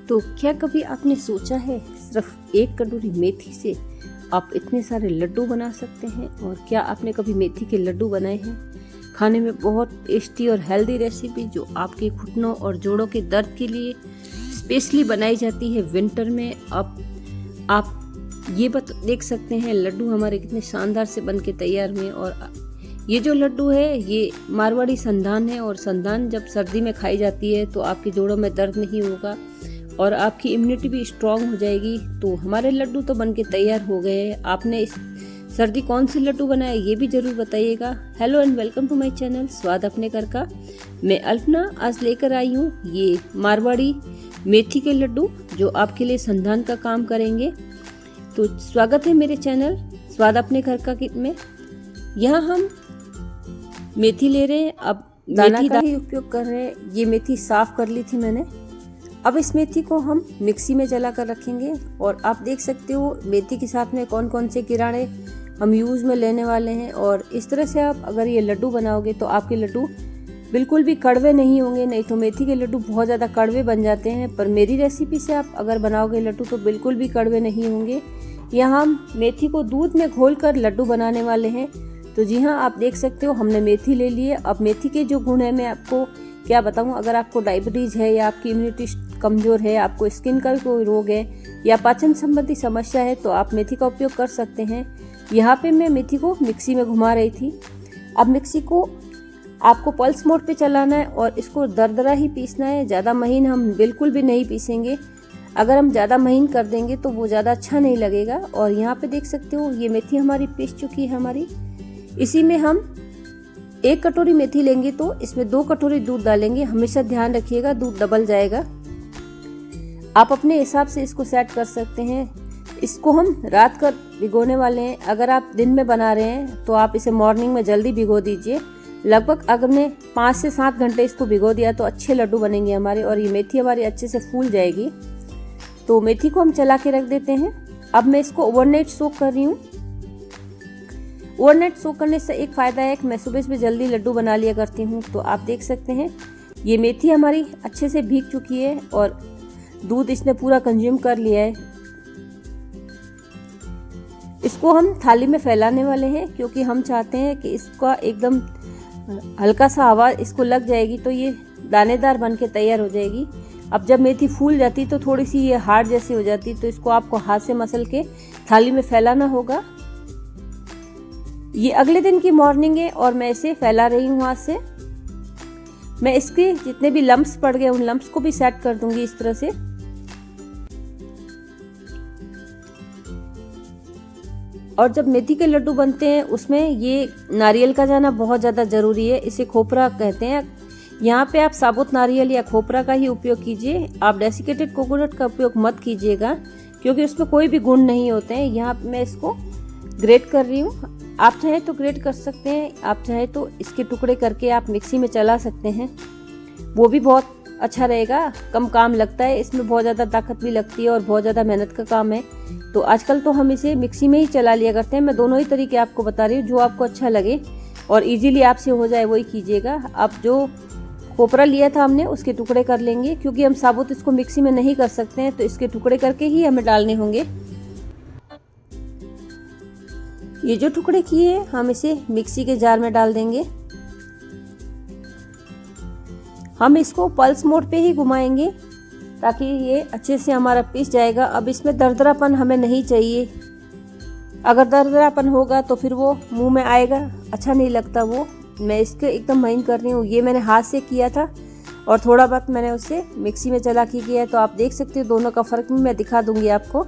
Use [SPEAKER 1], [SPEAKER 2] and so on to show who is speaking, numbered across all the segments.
[SPEAKER 1] तो क्या कभी आपने सोचा है सिर्फ एक कटोरी मेथी से आप इतने सारे लड्डू बना सकते हैं? और क्या आपने कभी मेथी के लड्डू बनाए हैं? खाने में बहुत टेस्टी और हेल्दी रेसिपी जो आपके घुटनों और जोड़ों के दर्द के लिए स्पेशली बनाई जाती है विंटर में। अब आप ये देख सकते हैं लड्डू हमारे कितने शानदार से बन के तैयार हुए। और ये जो लड्डू है ये मारवाड़ी संधान है, और संधान जब सर्दी में खाई जाती है तो आपके जोड़ों में दर्द नहीं होगा और आपकी इम्यूनिटी भी स्ट्रांग हो जाएगी। तो हमारे लड्डू तो बनके तैयार हो गए हैं। आपने इस सर्दी कौन से लड्डू बनाए ये भी ज़रूर बताइएगा। Hello and welcome to my channel स्वाद अपने घर का। मैं अल्पना आज लेकर आई हूँ ये मारवाड़ी मेथी के लड्डू जो आपके लिए संधान का काम करेंगे। तो स्वागत है मेरे चैनल स्वाद अपने घर का किट में। यहाँ हम मेथी ले रहे हैं, अब दाना का ही उपयोग कर रहे हैं। ये मेथी साफ कर ली थी मैंने। अब इस मेथी को हम मिक्सी में चला कर रखेंगे। और आप देख सकते हो मेथी के साथ में कौन कौन से किराने हम यूज़ में लेने वाले हैं। और इस तरह से आप अगर ये लड्डू बनाओगे तो आपके लड्डू बिल्कुल भी कड़वे नहीं होंगे। नहीं तो मेथी के लड्डू बहुत ज़्यादा कड़वे बन जाते हैं, पर मेरी रेसिपी से आप अगर बनाओगे लड्डू तो बिल्कुल भी कड़वे नहीं होंगे। यहाँ हम मेथी को दूध में घोल कर लड्डू बनाने वाले हैं। तो जी हाँ, आप देख सकते हो हमने मेथी ले ली है। अब मेथी के जो गुण है मैं आपको क्या बताऊँ। अगर आपको डायबिटीज़ है या आपकी इम्यूनिटी कमज़ोर है, आपको स्किन का कोई रोग है या पाचन संबंधी समस्या है तो आप मेथी का उपयोग कर सकते हैं। यहाँ पे मैं मेथी को मिक्सी में घुमा रही थी। अब मिक्सी को आपको पल्स मोड पे चलाना है और इसको दरदरा ही पीसना है। ज़्यादा महीन हम बिल्कुल भी नहीं पीसेंगे। अगर हम ज़्यादा महीन कर देंगे तो वो ज़्यादा अच्छा नहीं लगेगा। और यहाँ पे देख सकते हो ये मेथी हमारी पीस चुकी है हमारी। इसी में हम 1 कटोरी मेथी लेंगे तो इसमें 2 कटोरी दूध डालेंगे। हमेशा ध्यान रखिएगा दूध डबल जाएगा। आप अपने हिसाब से इसको सेट कर सकते हैं। इसको हम रात का भिगोने वाले हैं। अगर आप दिन में बना रहे हैं तो आप इसे मॉर्निंग में जल्दी भिगो दीजिए। लगभग अगर हमने 5 से 7 घंटे इसको भिगो दिया तो अच्छे लड्डू बनेंगे हमारे और ये मेथी हमारी अच्छे से फूल जाएगी। तो मेथी को हम चला के रख देते हैं। अब मैं इसको ओवरनाइट सोक कर रही हूँ। ओवरनाइट सोक करने से एक फ़ायदा है कि मैं सुबह जल्दी लड्डू बना लिया करती हूँ। तो आप देख सकते हैं ये मेथी हमारी अच्छे से भीग चुकी है और दूध इसने पूरा कंज्यूम कर लिया है। इसको हम थाली में फैलाने वाले हैं क्योंकि हम चाहते हैं कि इसका एकदम हल्का सा हवा इसको लग जाएगी तो ये दानेदार बन के तैयार हो जाएगी। अब जब मेथी फूल जाती तो थोड़ी सी ये हार्ड जैसी हो जाती, तो इसको आपको हाथ से मसल के थाली में फैलाना होगा। ये अगले दिन की मॉर्निंग है और मैं इसे फैला रही हूँ हाथ से। मैं इसके जितने भी लम्प्स पड़ गए उन लम्प्स को भी सेट कर दूंगी इस तरह से। और जब मेथी के लड्डू बनते हैं उसमें ये नारियल का जाना बहुत ज़्यादा ज़रूरी है। इसे खोपरा कहते हैं। यहाँ पे आप साबुत नारियल या खोपरा का ही उपयोग कीजिए। आप डेसिकेटेड कोकोनट का उपयोग मत कीजिएगा क्योंकि उसमें कोई भी गुण नहीं होते हैं। यहाँ पे मैं इसको ग्रेट कर रही हूँ। आप चाहे तो ग्रेट कर सकते हैं, आप चाहे तो इसके टुकड़े करके आप मिक्सी में चला सकते हैं, वो भी बहुत अच्छा रहेगा। कम काम लगता है, इसमें बहुत ज़्यादा ताकत भी लगती है और बहुत ज़्यादा मेहनत का काम है। तो आजकल तो हम इसे मिक्सी में ही चला लिया करते हैं। मैं दोनों ही तरीके आपको बता रही हूँ, जो आपको अच्छा लगे और इजीली आपसे हो जाए वही कीजिएगा। आप जो खोपरा लिया था हमने उसके टुकड़े कर लेंगे क्योंकि हम साबुत इसको मिक्सी में नहीं कर सकते हैं, तो इसके टुकड़े करके ही हमें डालने होंगे। ये जो टुकड़े किए हम इसे मिक्सी के जार में डाल देंगे। हम इसको पल्स मोड पे ही घुमाएंगे ताकि ये अच्छे से हमारा पीस जाएगा। अब इसमें दरदरापन हमें नहीं चाहिए। अगर दरदरापन होगा तो फिर वो मुंह में आएगा, अच्छा नहीं लगता वो। मैं इसको एकदम महीन कर रही हूँ। ये मैंने हाथ से किया था और थोड़ा बहुत मैंने उसे मिक्सी में चला के किया है। तो आप देख सकते हो दोनों का फ़र्क भी मैं दिखा दूंगी आपको।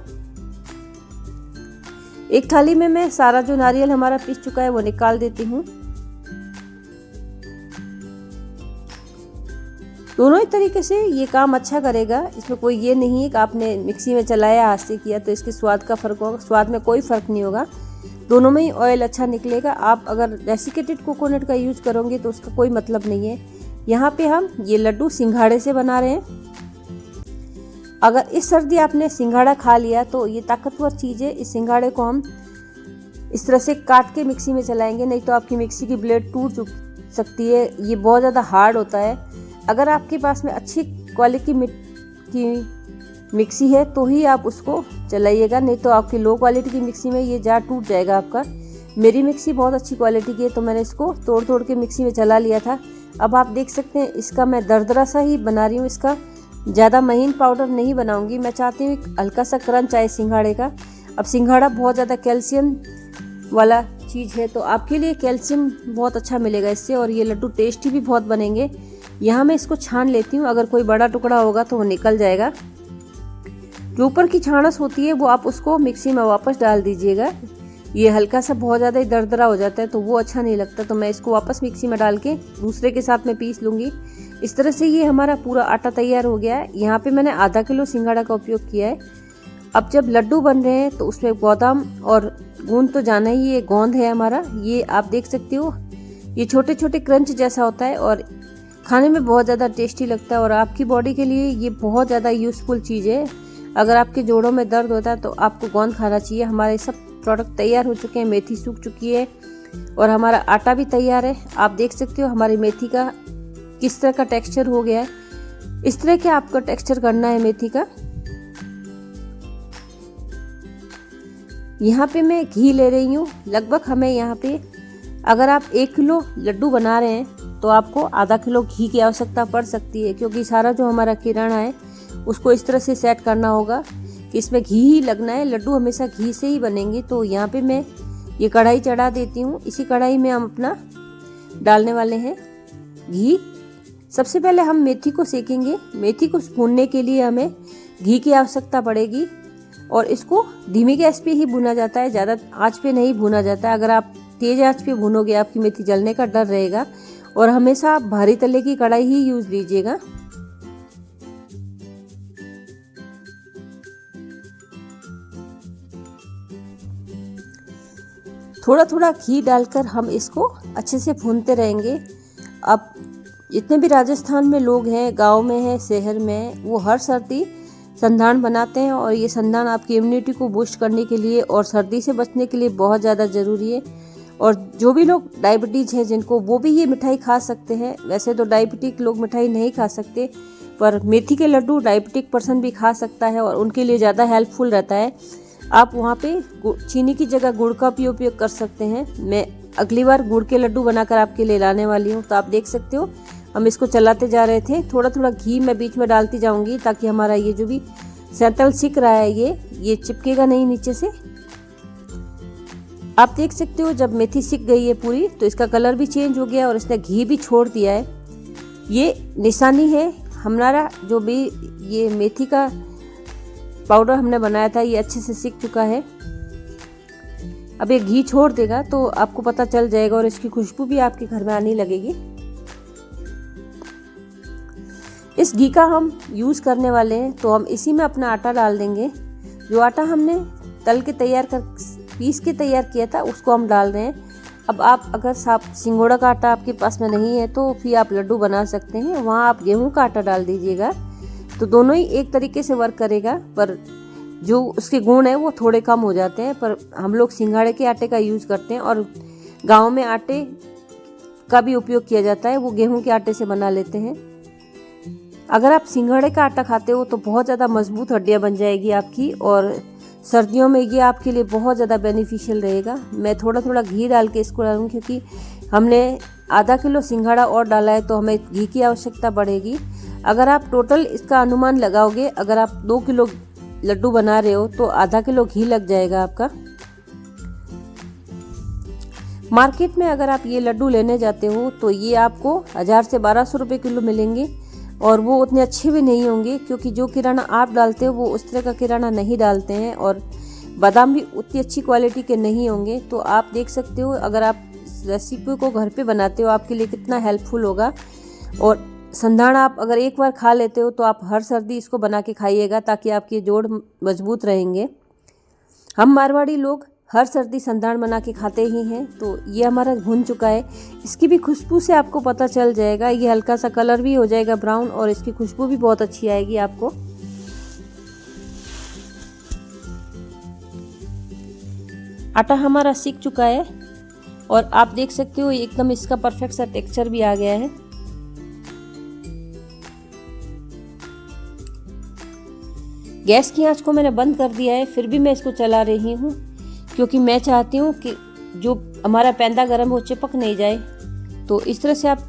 [SPEAKER 1] एक थाली में मैं सारा जो नारियल हमारा पीस चुका है वो निकाल देती हूँ। दोनों ही तरीके से ये काम अच्छा करेगा। इसमें कोई ये नहीं है कि आपने मिक्सी में चलाया हाथ से किया तो इसके स्वाद का फ़र्क होगा। स्वाद में कोई फ़र्क नहीं होगा, दोनों में ही ऑयल अच्छा निकलेगा। आप अगर डेसिकेटेड कोकोनट का यूज़ करोगे तो उसका कोई मतलब नहीं है। यहाँ पे हम ये लड्डू सिंघाड़े से बना रहे हैं। अगर इस सर्दी आपने सिंघाड़ा खा लिया तो ये ताकतवर चीज़ है। इस सिंघाड़े को हम इस तरह से काट के मिक्सी में चलाएंगे, नहीं तो आपकी मिक्सी की ब्लेड टूट सकती है। ये बहुत ज़्यादा हार्ड होता है। अगर आपके पास में अच्छी क्वालिटी की मिक्सी है तो ही आप उसको चलाइएगा, नहीं तो आपकी लो क्वालिटी की मिक्सी में ये जार टूट जाएगा आपका। मेरी मिक्सी बहुत अच्छी क्वालिटी की है तो मैंने इसको तोड़ तोड़ के मिक्सी में चला लिया था। अब आप देख सकते हैं इसका मैं दरदरा सा ही बना रही हूँ, इसका ज़्यादा महीन पाउडर नहीं बनाऊंगी। मैं चाहती हूँ एक हल्का सा क्रंच आए सिंघाड़े का। अब सिंघाड़ा बहुत ज़्यादा कैल्शियम वाला चीज़ है तो आपके लिए कैल्शियम बहुत अच्छा मिलेगा इससे, और ये लड्डू टेस्टी भी बहुत बनेंगे। यहाँ मैं इसको छान लेती हूँ, अगर कोई बड़ा टुकड़ा होगा तो वो निकल जाएगा। जो ऊपर की छानस होती है वो आप उसको मिक्सी में वापस डाल दीजिएगा। ये हल्का सा बहुत ज़्यादा ही दरदरा हो जाता है तो वो अच्छा नहीं लगता, तो मैं इसको वापस मिक्सी में डाल के दूसरे के साथ में पीस लूँगी। इस तरह से ये हमारा पूरा आटा तैयार हो गया है। यहाँ पे मैंने आधा किलो सिंघाड़ा का उपयोग किया है। अब जब लड्डू बन रहे हैं तो उसमें बादाम और गूंद तो जाना ही, ये गोंद है हमारा। ये आप देख सकते हो, ये छोटे छोटे क्रंच जैसा होता है और खाने में बहुत ज़्यादा टेस्टी लगता है, और आपकी बॉडी के लिए ये बहुत ज़्यादा यूज़फुल चीज़ है। अगर आपके जोड़ों में दर्द होता है तो आपको गोंद खाना चाहिए। हमारे सब प्रोडक्ट तैयार हो चुके हैं, मेथी सूख चुकी है और हमारा आटा भी तैयार है। आप देख सकते हो हमारी मेथी का किस तरह का टेक्सचर हो गया है। इस तरह के आपका टेक्सचर करना है मेथी का। यहाँ पे मैं घी ले रही हूँ, लगभग हमें यहाँ पे अगर आप 1 किलो लड्डू बना रहे हैं तो आपको आधा किलो घी की आवश्यकता पड़ सकती है, क्योंकि सारा जो हमारा किराना है उसको इस तरह से सेट करना होगा कि इसमें घी ही लगना है। लड्डू हमेशा घी से ही बनेंगे। तो यहाँ पे मैं ये कढ़ाई चढ़ा देती हूँ। इसी कढ़ाई में हम अपना डालने वाले हैं घी। सबसे पहले हम मेथी को सेकेंगे। मेथी को भूनने के लिए हमें घी की आवश्यकता पड़ेगी, और इसको धीमी गैस पे ही भुना जाता है, ज़्यादा आंच पे नहीं भुना जाता है। अगर आप तेज़ आंच पे भुनोगे आपकी मेथी जलने का डर रहेगा, और हमेशा आप भारी तले की कढ़ाई ही यूज़ लीजिएगा। थोड़ा थोड़ा घी डालकर हम इसको अच्छे से भूनते रहेंगे। अब जितने भी राजस्थान में लोग हैं, गांव में हैं, शहर में, वो हर सर्दी संधान बनाते हैं, और ये संधान आपकी इम्यूनिटी को बूस्ट करने के लिए और सर्दी से बचने के लिए बहुत ज़्यादा ज़रूरी है। और जो भी लोग डायबिटीज़ है जिनको, वो भी ये मिठाई खा सकते हैं। वैसे तो डायबिटिक लोग मिठाई नहीं खा सकते, पर मेथी के लड्डू डायबिटिक पर्सन भी खा सकता है और उनके लिए ज़्यादा हेल्पफुल रहता है। आप वहाँ पे चीनी की जगह गुड़ का भी उपयोग कर सकते हैं। मैं अगली बार गुड़ के लड्डू बनाकर आपके लिए लाने वाली हूँ। तो आप देख सकते हो हम इसको चलाते जा रहे थे। थोड़ा थोड़ा घी मैं बीच में डालती जाऊंगी ताकि हमारा ये जो भी सैंतल सिक रहा है ये चिपकेगा नहीं नीचे से। आप देख सकते हो जब मेथी सिक गई है पूरी तो इसका कलर भी चेंज हो गया और इसने घी भी छोड़ दिया है। ये निशानी है हमारा जो भी ये मेथी का पाउडर हमने बनाया था ये अच्छे से सिक चुका है। अब ये घी छोड़ देगा तो आपको पता चल जाएगा और इसकी खुशबू भी आपके घर में आने लगेगी। इस घी का हम यूज़ करने वाले हैं तो हम इसी में अपना आटा डाल देंगे। जो आटा हमने तल के तैयार कर पीस के तैयार किया था उसको हम डाल रहे हैं। अब आप अगर सिंगोड़ा का आटा आपके पास में नहीं है तो फिर आप लड्डू बना सकते हैं, वहाँ आप गेहूं का आटा डाल दीजिएगा तो दोनों ही एक तरीके से वर्क करेगा, पर जो उसके गुण है वो थोड़े कम हो जाते हैं। पर हम लोग सिंघाड़े के आटे का यूज़ करते हैं और गाँव में आटे का भी उपयोग किया जाता है, वो गेहूँ के आटे से बना लेते हैं। अगर आप सिंघाड़े का आटा खाते हो तो बहुत ज़्यादा मजबूत हड्डियाँ बन जाएगी आपकी और सर्दियों में ये आपके लिए बहुत ज़्यादा बेनिफिशियल रहेगा। मैं थोड़ा थोड़ा घी डाल के इसको डालूँगी क्योंकि हमने आधा किलो सिंघाड़ा और डाला है तो हमें घी की आवश्यकता पड़ेगी। अगर आप टोटल इसका अनुमान लगाओगे, अगर आप 2 किलो लड्डू बना रहे हो तो आधा किलो घी लग जाएगा आपका। मार्केट में अगर आप ये लड्डू लेने जाते हो तो ये आपको 1000 से 1200 रुपये किलो मिलेंगे और वो उतने अच्छे भी नहीं होंगे क्योंकि जो किराना आप डालते हो वो उस तरह का किराना नहीं डालते हैं और बादाम भी उतनी अच्छी क्वालिटी के नहीं होंगे। तो आप देख सकते हो अगर आप रेसिपी को घर पे बनाते हो आपके लिए कितना हेल्पफुल होगा। और संधाना आप अगर एक बार खा लेते हो तो आप हर सर्दी इसको बना के खाइएगा ताकि आपके जोड़ मजबूत रहेंगे। हम मारवाड़ी लोग हर सर्दी संधान बना के खाते ही हैं। तो ये हमारा भुन चुका है, इसकी भी खुशबू से आपको पता चल जाएगा, ये हल्का सा कलर भी हो जाएगा ब्राउन और इसकी खुशबू भी बहुत अच्छी आएगी आपको। आटा हमारा सीख चुका है और आप देख सकते हो एकदम इसका परफेक्ट सा टेक्सचर भी आ गया है। गैस की आंच को मैंने बंद कर दिया है, फिर भी मैं इसको चला रही हूँ क्योंकि मैं चाहती हूँ कि जो हमारा पैंदा गर्म वो चिपक नहीं जाए। तो इस तरह से आप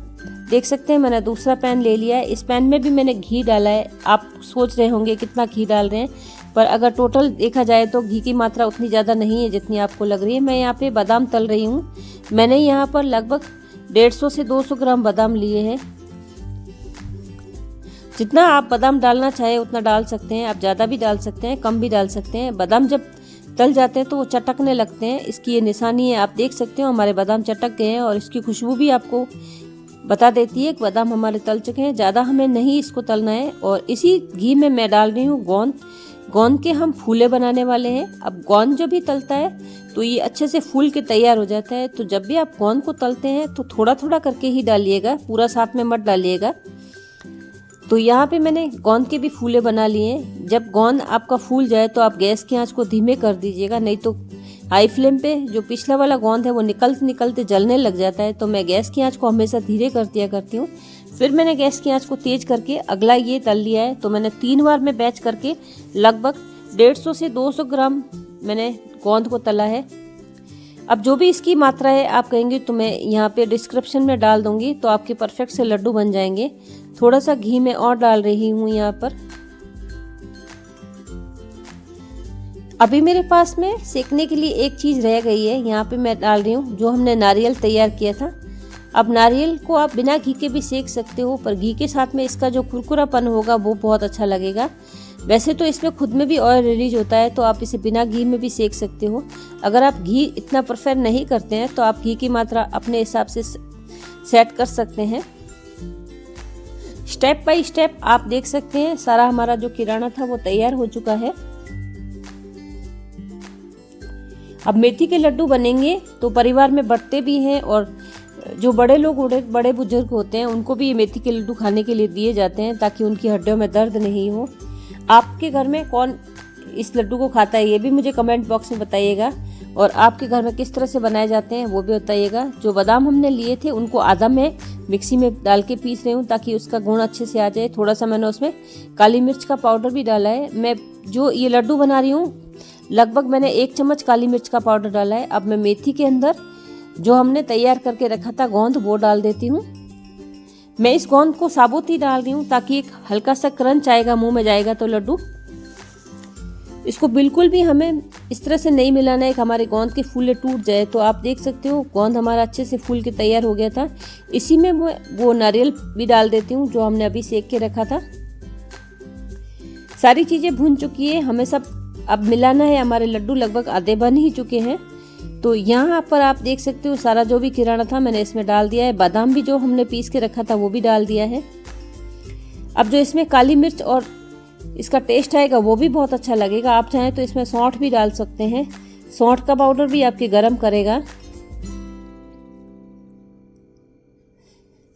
[SPEAKER 1] देख सकते हैं मैंने दूसरा पैन ले लिया है। इस पैन में भी मैंने घी डाला है। आप सोच रहे होंगे कितना घी डाल रहे हैं, पर अगर टोटल देखा जाए तो घी की मात्रा उतनी ज़्यादा नहीं है जितनी आपको लग रही है। मैं यहाँ पे बादाम तल रही हूँ। मैंने यहाँ पर लगभग 150 से 200 ग्राम बादाम लिए हैं। जितना आप बादाम डालना चाहे उतना डाल सकते हैं। आप ज़्यादा भी डाल सकते हैं, कम भी डाल सकते हैं। बादाम जब तल जाते हैं तो वो चटकने लगते हैं, इसकी ये निशानी है। आप देख सकते हो हमारे बादाम चटक गए हैं और इसकी खुशबू भी आपको बता देती है कि बादाम हमारे तल चुके हैं। ज़्यादा हमें नहीं इसको तलना है। और इसी घी में मैं डाल रही हूँ गोंद। गोंद के हम फूले बनाने वाले हैं। अब गोंद जब भी तलता है तो ये अच्छे से फूल के तैयार हो जाता है। तो जब भी आप गोंद को तलते हैं तो थोड़ा थोड़ा करके ही डालिएगा, पूरा साथ में मत डालिएगा। तो यहाँ पे मैंने गोंद के भी फूले बना लिए हैं। जब गोंद आपका फूल जाए तो आप गैस की आंच को धीमे कर दीजिएगा, नहीं तो हाई फ्लेम पे जो पिछला वाला गोंद है वो निकलते निकलते जलने लग जाता है। तो मैं गैस की आंच को हमेशा धीरे कर दिया करती हूँ। फिर मैंने गैस की आंच को तेज करके अगला ये तल लिया है। तो मैंने 3 बार में बैच करके लगभग 150 से 200 ग्राम मैंने गोंद को तला है। अब जो भी इसकी मात्रा है आप कहेंगे तो मैं यहाँ पे डिस्क्रिप्शन में डाल दूंगी, तो आपके परफेक्ट से लड्डू बन जाएंगे। थोड़ा सा घी मैं और डाल रही हूँ यहाँ पर। अभी मेरे पास में सेकने के लिए एक चीज़ रह गई है, यहाँ पे मैं डाल रही हूँ जो हमने नारियल तैयार किया था। अब नारियल को आप बिना घी के भी सेक सकते हो, पर घी के साथ में इसका जो कुरकुरापन होगा वो बहुत अच्छा लगेगा। वैसे तो इसमें खुद में भी ऑयल रिलीज होता है, तो आप इसे बिना घी में भी सेक सकते हो। अगर आप घी इतना प्रेफर नहीं करते हैं तो आप घी की मात्रा अपने हिसाब से सेट कर सकते हैं। स्टेप बाय स्टेप आप देख सकते हैं सारा हमारा जो किराना था वो तैयार हो चुका है। अब मेथी के लड्डू बनेंगे तो परिवार में बंटते भी हैं, और जो बड़े लोग बड़े बुजुर्ग होते हैं उनको भी ये मेथी के लड्डू खाने के लिए दिए जाते हैं ताकि उनकी हड्डियों में दर्द नहीं हो। आपके घर में कौन इस लड्डू को खाता है ये भी मुझे कमेंट बॉक्स में बताइएगा, और आपके घर में किस तरह से बनाए जाते हैं वो भी बताइएगा। जो बादाम हमने लिए थे उनको आधा मैं मिक्सी में डाल के पीस रही हूँ ताकि उसका गुण अच्छे से आ जाए। थोड़ा सा मैंने उसमें काली मिर्च का पाउडर भी डाला है। मैं जो ये लड्डू बना रही हूँ लगभग मैंने 1 चम्मच काली मिर्च का पाउडर डाला है। अब मैं मेथी के अंदर जो हमने तैयार करके रखा था गोंद वो डाल देती हूँ। मैं इस गोंद को साबुत ही डाल रही हूँ ताकि एक हल्का सा क्रंच आएगा मुंह में जाएगा तो लड्डू। इसको बिल्कुल भी हमें इस तरह से नहीं मिलाना है कि हमारे गोंद के फूले टूट जाए। तो आप देख सकते हो गोंद हमारा अच्छे से फूल के तैयार हो गया था। इसी में मैं वो नारियल भी डाल देती हूँ जो हमने अभी सेक के रखा था। सारी चीज़ें भून चुकी है, हमें सब अब मिलाना है। हमारे लड्डू लगभग आधे बन ही चुके हैं। तो यहाँ पर आप देख सकते हो सारा जो भी किराना था मैंने इसमें डाल दिया है। बादाम भी जो हमने पीस के रखा था वो भी डाल दिया है। अब जो इसमें काली मिर्च और इसका टेस्ट आएगा वो भी बहुत अच्छा लगेगा। आप चाहें तो इसमें सौंठ भी डाल सकते हैं। सौंठ का पाउडर भी आपके गर्म करेगा।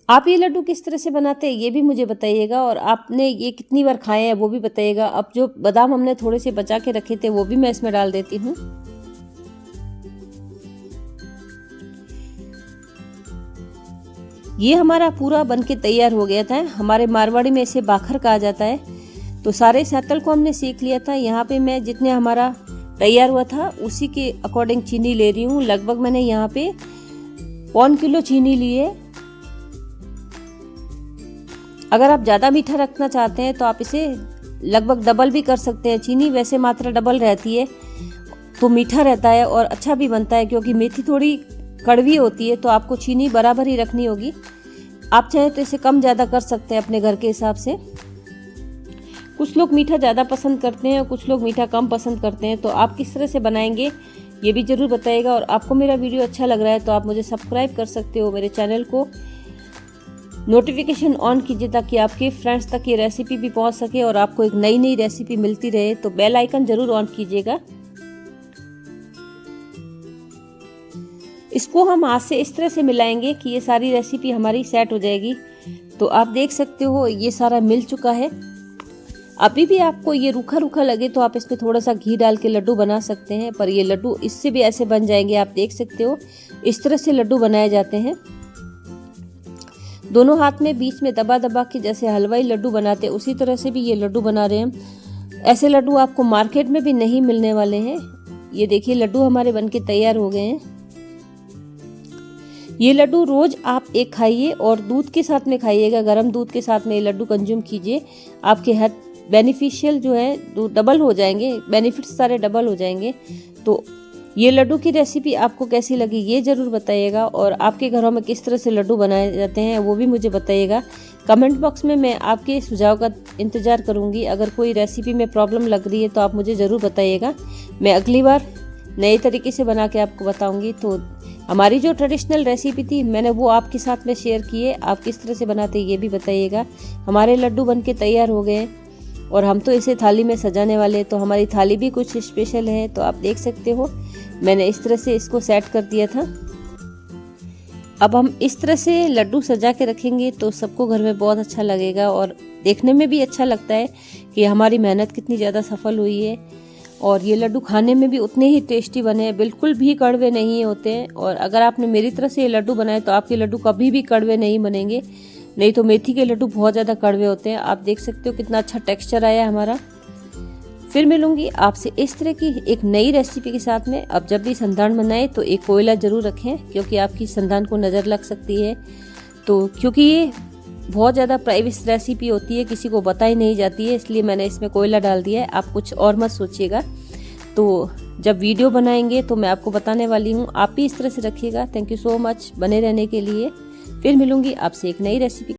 [SPEAKER 1] आप ये लड्डू किस तरह से बनाते हैं ये भी मुझे बताइएगा, और आपने ये कितनी बार खाए हैं वो भी बताइएगा। अब जो बादाम हमने थोड़े से बचा के रखे थे वो भी मैं इसमें डाल देती हूँ। ये हमारा पूरा बनके तैयार हो गया था। हमारे मारवाड़ी में इसे बाखर कहा जाता है। तो सारे सैतल को हमने सेक लिया था। यहाँ पे मैं जितने हमारा तैयार हुआ था उसी के अकॉर्डिंग चीनी ले रही हूँ। लगभग मैंने यहाँ पे 1 किलो चीनी ली है। अगर आप ज़्यादा मीठा रखना चाहते हैं तो आप इसे लगभग डबल भी कर सकते हैं। चीनी वैसे मात्रा डबल रहती है तो मीठा रहता है और अच्छा भी बनता है, क्योंकि मेथी थोड़ी कड़वी होती है तो आपको चीनी बराबर ही रखनी होगी। आप चाहें तो इसे कम ज़्यादा कर सकते हैं अपने घर के हिसाब से। कुछ लोग मीठा ज़्यादा पसंद करते हैं और कुछ लोग मीठा कम पसंद करते हैं। तो आप किस तरह से बनाएंगे ये भी ज़रूर बताइएगा। और आपको मेरा वीडियो अच्छा लग रहा है तो आप मुझे सब्सक्राइब कर सकते हो। मेरे चैनल को नोटिफिकेशन ऑन कीजिए ताकि आपके फ्रेंड्स तक ये रेसिपी भी पहुंच सके और आपको एक नई नई रेसिपी मिलती रहे। तो बेल आइकन ज़रूर ऑन कीजिएगा। इसको हम हाथ से इस तरह से मिलाएंगे कि ये सारी रेसिपी हमारी सेट हो जाएगी। तो आप देख सकते हो ये सारा मिल चुका है। अभी भी आपको ये रूखा रूखा लगे तो आप इसमें थोड़ा सा घी डाल के लड्डू बना सकते हैं, पर ये लड्डू इससे भी ऐसे बन जाएंगे। आप देख सकते हो इस तरह से लड्डू बनाए जाते हैं। दोनों हाथ में बीच में दबा दबा के जैसे हलवाई लड्डू बनाते हैं उसी तरह से भी ये लड्डू बना रहे हैं। ऐसे लड्डू आपको मार्केट में भी नहीं मिलने वाले हैं। ये देखिए लड्डू हमारे बनके तैयार हो गए हैं। ये लड्डू रोज आप एक खाइए और दूध के साथ में खाइएगा, गर्म दूध के साथ में ये लड्डू कंज्यूम कीजिए। आपके हेल्थ बेनिफिशियल जो है तो डबल हो जाएंगे, बेनिफिट्स सारे डबल हो जाएंगे। तो ये लड्डू की रेसिपी आपको कैसी लगी ये ज़रूर बताइएगा, और आपके घरों में किस तरह से लड्डू बनाए जाते हैं वो भी मुझे बताइएगा। कमेंट बॉक्स में मैं आपके सुझाव का इंतज़ार करूँगी। अगर कोई रेसिपी में प्रॉब्लम लग रही है तो आप मुझे ज़रूर बताइएगा, मैं अगली बार नए तरीके से बना के आपको बताऊँगी। तो हमारी जो ट्रेडिशनल रेसिपी थी मैंने वो आपके साथ में शेयर की है, आप किस तरह से बनाते हैं ये भी बताइएगा। हमारे लड्डू बन के तैयार हो गए और हम तो इसे थाली में सजाने वाले, तो हमारी थाली भी कुछ स्पेशल है। तो आप देख सकते हो मैंने इस तरह से इसको सेट कर दिया था। अब हम इस तरह से लड्डू सजा के रखेंगे तो सबको घर में बहुत अच्छा लगेगा और देखने में भी अच्छा लगता है कि हमारी मेहनत कितनी ज़्यादा सफल हुई है। और ये लड्डू खाने में भी उतने ही टेस्टी बने हैं, बिल्कुल भी कड़वे नहीं होते हैं। और अगर आपने मेरी तरह से ये लड्डू बनाए तो आपके लड्डू कभी भी कड़वे नहीं बनेंगे, नहीं तो मेथी के लड्डू बहुत ज़्यादा कड़वे होते हैं। आप देख सकते हो कितना अच्छा टेक्सचर आया हमारा। फिर मिलूंगी आपसे इस तरह की एक नई रेसिपी के साथ में। अब जब भी संधान बनाए तो एक कोयला ज़रूर रखें, क्योंकि आपकी संधान को नज़र लग सकती है। तो क्योंकि ये बहुत ज़्यादा प्राइवेट रेसिपी होती है, किसी को बताई नहीं जाती है, इसलिए मैंने इसमें कोयला डाल दिया है। आप कुछ और मत सोचिएगा। तो जब वीडियो बनाएंगे तो मैं आपको बताने वाली हूँ, आप भी इस तरह से रखिएगा। थैंक यू सो मच बने रहने के लिए। फिर मिलूंगी आपसे एक नई रेसिपी।